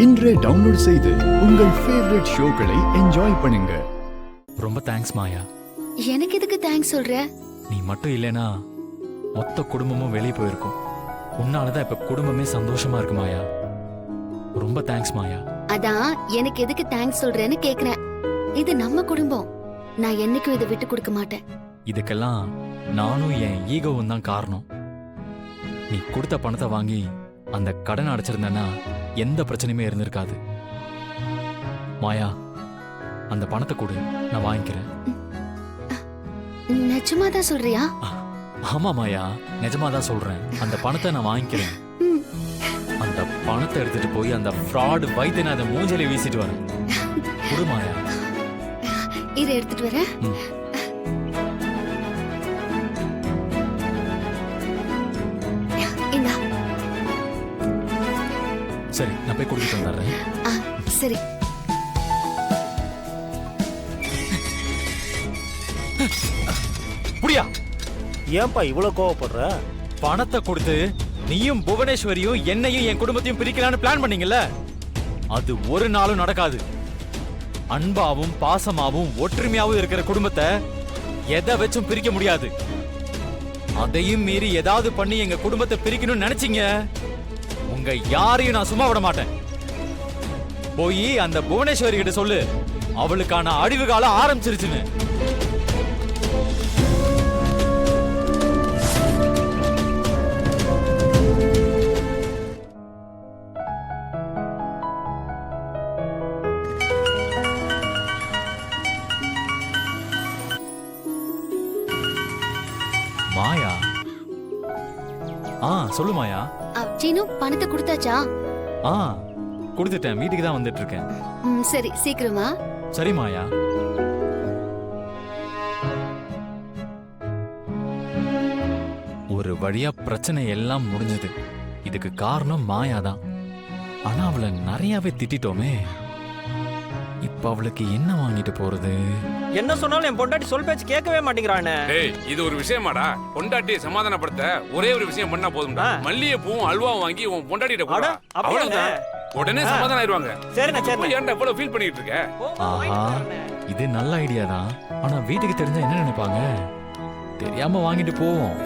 இன்றே டவுன்லோட் செய்து உங்கள் ஃபேவரட் ஷோக்களை என்ஜாய் பண்ணுங்க. ரொம்ப தேங்க்ஸ் மாயா. எனக்கு எதுக்கு தேங்க்ஸ் சொல்ற? நீ மட்டும் இல்லைனா மொத்த குடும்பமும் வெளியே போயிருக்கும். உன்னாலதான் இப்ப குடும்பமே சந்தோஷமா இருக்கு மாயா. ரொம்ப தேங்க்ஸ் மாயா. அதான் எனக்கு எதுக்கு தேங்க்ஸ் சொல்றேன்னு கேக்குறேன். இது நம்ம குடும்பம். நான் என்னைக்கும் இதை விட்டு கொடுக்க மாட்டேன். இதுக்கெல்லாம் நானும் என் ஈகோவும் தான் காரணம். நீ கொடுத்த பணத்தை வாங்கி அந்த கடன் அடைச்சிருந்தேன்னா எந்த பிரச்சனையுமே இருந்திருக்காது. மாயா, அந்த பணத்தை கொடு, நான் வாங்கிக்கிறேன். நிஜமாதான் சொல்றியா? ஆமா மாயா, நிஜமாதான் சொல்றேன். அந்த பணத்தை நான் வாங்கிக்கிறேன். அந்த பணத்தை எடுத்துட்டு போய் அந்த ஃப்ராட் வைத்தியநாத மூஞ்சில வீசிட்டு வரேன். கொடு மாயா. இதை எடுத்துட்டு வரேன். இந்தா. சரி, நான் போய் கொடுத்துட்டு வந்துடுறேன். சரி. புடியா. ஏன்பா இவ்வளவு கோவப்படுற? பணத்தை கொடுத்து நீயும் புவனேஸ்வரியும் என்னையும் என் குடும்பத்தையும் பிரிக்கலான்னு பிளான் பண்ணீங்கல்ல, அது ஒரு நாளும் நடக்காது. அன்பாவும் பாசமாவும் ஒற்றுமையாவும் இருக்கிற குடும்பத்தை எதை வச்சும் பிரிக்க முடியாது. அதையும் மீறி ஏதாவது பண்ணி எங்க குடும்பத்தை பிரிக்கணும்னு நினைச்சீங்க, உங்க யாரையும் நான் சும்மா விட மாட்டேன். போய் அந்த புவனேஸ்வரி கிட்ட சொல்லு, அவளுக்கான அழிவு காலம் ஆரம்பிச்சிருச்சுன்னு. மாயா. சொல்லு மாயா. சீனு, பணத்தை கொடுத்தாச்சா? கொடுத்துட்டேன். வீட்டுக்கு தான் வந்துட்டு இருக்கேன். சரி, சீக்கிரமா. சரி மாயா. ஒரு வழியா பிரச்சனை எல்லாம் முடிஞ்சது. இதுக்கு காரணம் மாயா தான். ஆனா அவளை நிறையவே திட்டோமே. இப்ப அவளுக்கு என்ன வாங்கிட்டு போறது? என்ன சொன்னாலும் என் பொண்டாட்டி சொல் பேச்சு கேட்கவே மாட்டேங்கிறானே. டேய், இது ஒரு விஷயமாடா? பொண்டாட்டியை சமாதானப்படுத்த ஒரே ஒரு விஷயம் பண்ணா போதும்டா. மல்லிகை பூவும் அல்வாவும் வாங்கி உன் பொண்டாட்டிட்ட போடா. அவ்வளவுதான், உடனே சமாதானம் ஆயிடுவாங்க. சரிண்ணே, சரிண்ணே. ஏன்டா இவ்வளவு ஃபீல் பண்ணிட்டு இருக்க? ஆஹா, இது நல்ல ஐடியா தான். ஆனா வீட்டுக்கு தெரிஞ்சா என்ன நினைப்பாங்க? தெரியாம வாங்கிட்டு போவோம்.